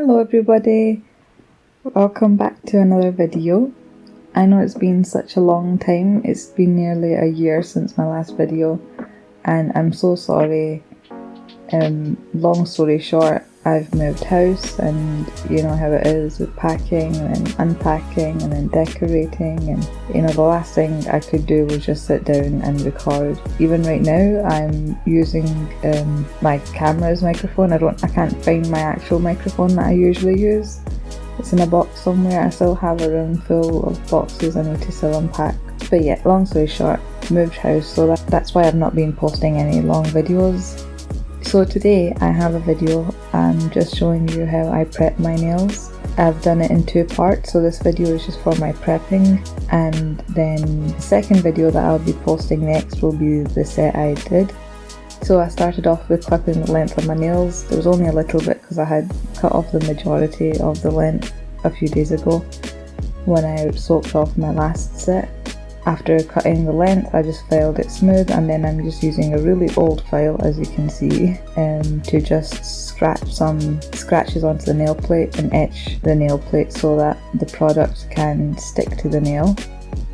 Hello everybody, welcome back to another video. I know it's been such a long time, it's been nearly a year since my last video and I'm so sorry. Long story short, I've moved house and you know how it is with packing and then unpacking and then decorating, and you know the last thing I could do was just sit down and record. Even right now I'm using my camera's microphone. I can't find my actual microphone that I usually use. It's in a box somewhere. I still have a room full of boxes I need to still unpack. But yeah, long story short, moved house, so that's why I've not been posting any long videos. So today I have a video just showing you how I prep my nails. I've done it in two parts, so this video is just for my prepping, and then the second video that I'll be posting next will be the set I did. So I started off with clipping the length of my nails. There was only a little bit because I had cut off the majority of the length a few days ago when I soaked off my last set. After cutting the length, I just filed it smooth, and then I'm just using a really old file, as you can see, to just scratch some scratches onto the nail plate and etch the nail plate so that the product can stick to the nail.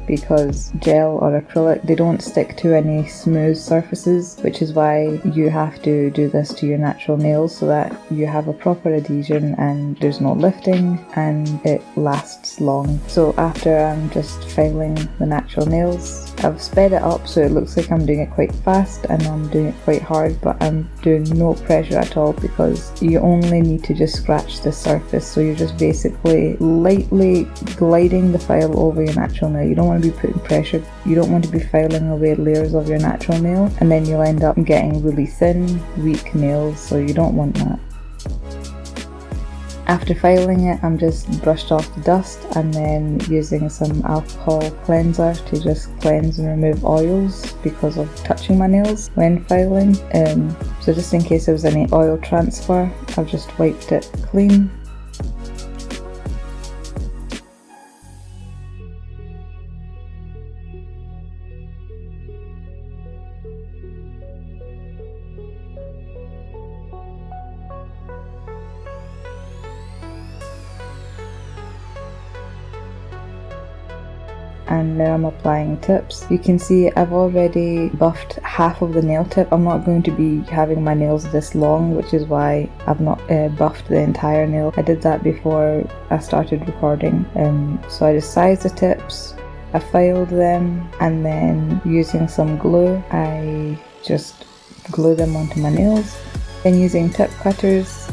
Because gel or acrylic, they don't stick to any smooth surfaces, which is why you have to do this to your natural nails so that you have a proper adhesion and there's no lifting and it lasts long. So after I'm just filing the natural nails, I've sped it up so it looks like I'm doing it quite fast and I'm doing it quite hard, but I'm doing no pressure at all because you only need to just scratch the surface. So you're just basically lightly gliding the file over your natural nail. You don't want to be putting pressure, you don't want to be filing away layers of your natural nail, and then you'll end up getting really thin, weak nails, so you don't want that. After filing it, I'm just brushed off the dust and then using some alcohol cleanser to just cleanse and remove oils because of touching my nails when filing. So just in case there was any oil transfer, I've just wiped it clean. And now I'm applying tips. You can see I've already buffed half of the nail tip. I'm not going to be having my nails this long, which is why I've not buffed the entire nail. I did that before I started recording. So I just sized the tips, I filed them, and then using some glue I just glue them onto my nails. Then using tip cutters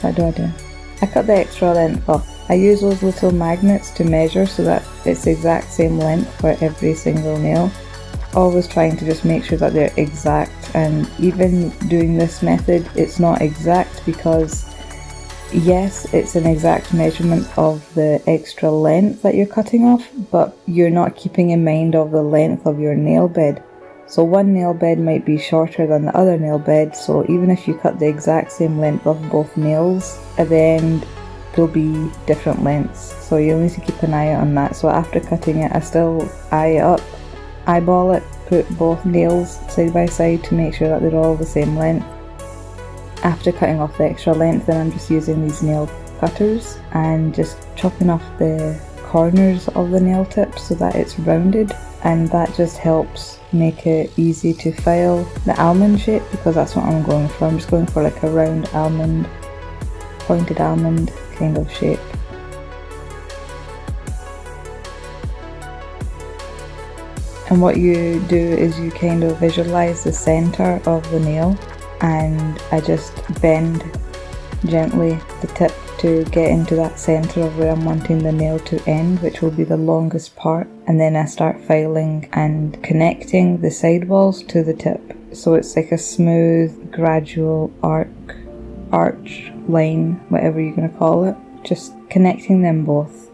what do? I cut the extra length off. I use those little magnets to measure so that it's the exact same length for every single nail. Always trying to just make sure that they're exact, and even doing this method, it's not exact because yes, it's an exact measurement of the extra length that you're cutting off, but you're not keeping in mind of the length of your nail bed. So one nail bed might be shorter than the other nail bed, so even if you cut the exact same length of both nails, at the end there'll be different lengths. So you'll need to keep an eye on that. So after cutting it, I still eyeball it, put both nails side by side to make sure that they're all the same length. After cutting off the extra length, then I'm just using these nail cutters and just chopping off the corners of the nail tips so that it's rounded, and that just helps make it easy to file the almond shape because that's what I'm going for. I'm just going for like a round almond, pointed almond kind of shape. And what you do is you kind of visualize the center of the nail, and I just bend gently the tip to get into that center of where I'm wanting the nail to end, which will be the longest part, and then I start filing and connecting the sidewalls to the tip, so it's like a smooth, gradual arch, line, whatever you're going to call it, just connecting them both.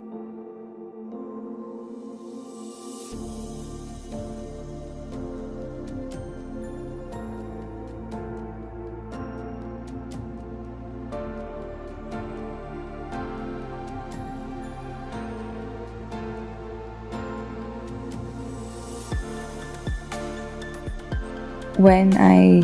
When I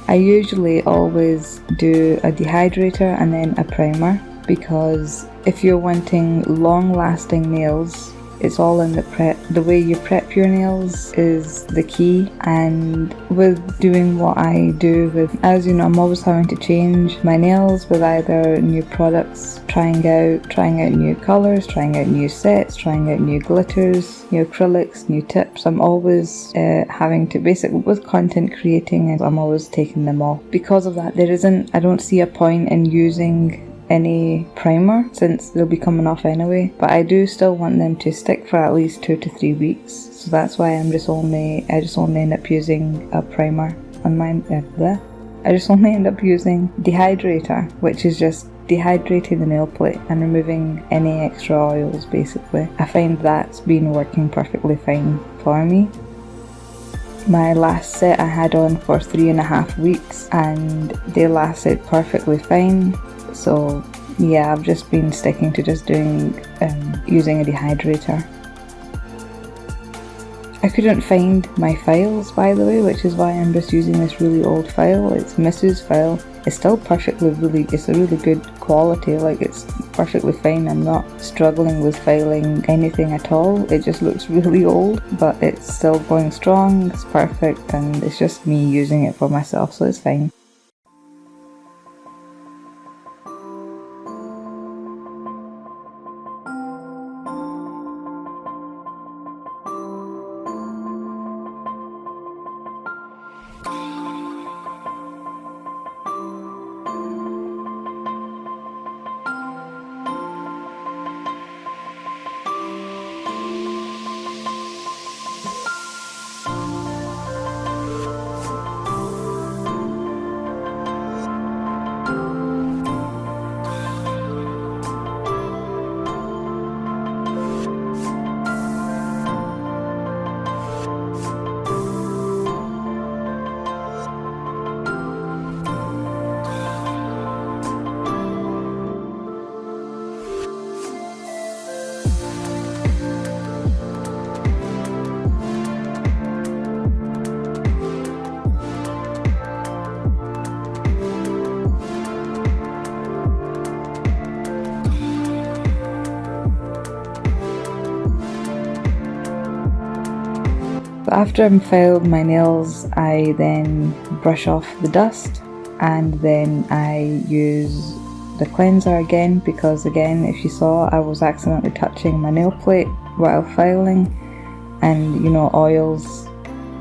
I usually always do a dehydrator and then a primer, because if you're wanting long lasting nails, it's all in the prep. The way you prep your nails is the key. And with doing what I do, as you know, I'm always having to change my nails with either new products, trying out new colours, trying out new sets, trying out new glitters, new acrylics, new tips. I'm always having to, basically with content creating, I'm always taking them off. Because of that, I don't see a point in using any primer, since they'll be coming off anyway, but I do still want them to stick for at least 2 to 3 weeks, so that's why I just only end up using a primer on mine. I just only end up using dehydrator, which is just dehydrating the nail plate and removing any extra oils. Basically, I find that's been working perfectly fine for me. My last set I had on for 3.5 weeks and they lasted perfectly fine. So yeah, I've just been sticking to just using a dehydrator. I couldn't find my files, by the way, which is why I'm just using this really old file. It's Mrs. file. It's still it's a really good quality, like it's perfectly fine. I'm not struggling with filing anything at all. It just looks really old, but it's still going strong, it's perfect, and it's just me using it for myself, so it's fine. So after I've filed my nails, I then brush off the dust, and then I use the cleanser again, because again, if you saw, I was accidentally touching my nail plate while filing, and you know, oils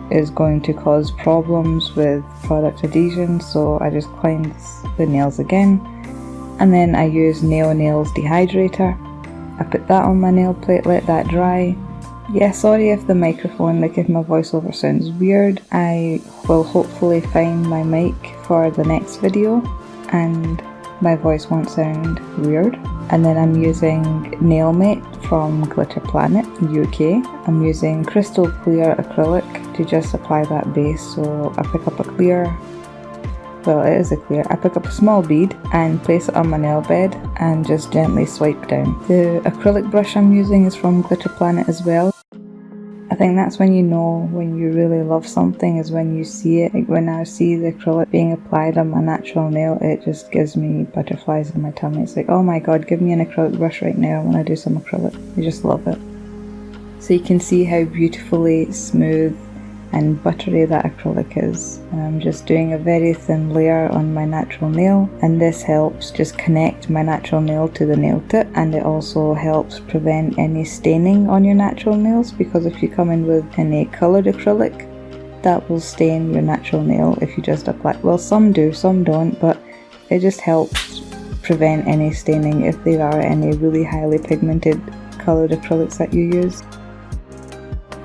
is going to cause problems with product adhesion, so I just cleanse the nails again. And then I use Nail Nails dehydrator. I put that on my nail plate, let that dry. Yeah, sorry if the microphone, like if my voiceover sounds weird. I will hopefully find my mic for the next video and my voice won't sound weird. And then I'm using Nailmate from Glitter Planet UK. I'm using crystal clear acrylic to just apply that base. So I pick up a clear, well, it is a clear. I pick up a small bead and place it on my nail bed and just gently swipe down. The acrylic brush I'm using is from Glitter Planet as well. I think that's when you know when you really love something, is when you see it. Like when I see the acrylic being applied on my natural nail, it just gives me butterflies in my tummy. It's like, oh my god, give me an acrylic brush right now, I want to do some acrylic. I just love it. So you can see how beautifully smooth and buttery that acrylic is. And I'm just doing a very thin layer on my natural nail, and this helps just connect my natural nail to the nail tip, and it also helps prevent any staining on your natural nails, because if you come in with any coloured acrylic, that will stain your natural nail if you just apply. Well, some do, some don't, but it just helps prevent any staining if there are any really highly pigmented coloured acrylics that you use.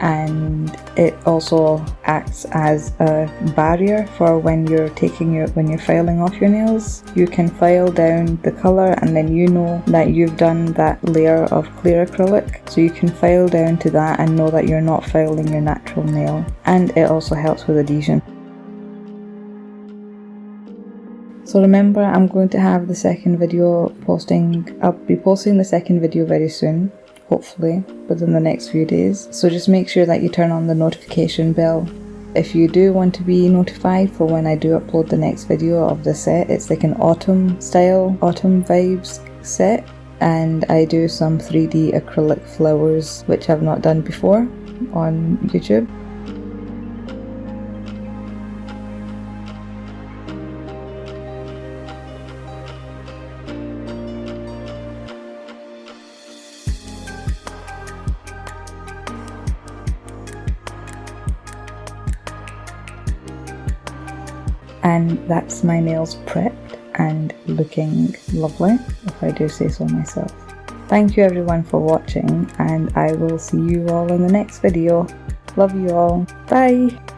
And it also acts as a barrier for when you're filing off your nails. You can file down the colour, and then you know that you've done that layer of clear acrylic, so you can file down to that and know that you're not filing your natural nail. And it also helps with adhesion. So remember, I'm going to have the second video posting. I'll be posting the second video very soon. hopefully within the next few days. So just make sure that you turn on the notification bell if you do want to be notified for when I do upload the next video of the set. It's like an autumn style, autumn vibes set, and I do some 3D acrylic flowers which I've not done before on YouTube. And that's my nails prepped and looking lovely, if I do say so myself. Thank you everyone for watching, and I will see you all in the next video. Love you all. Bye!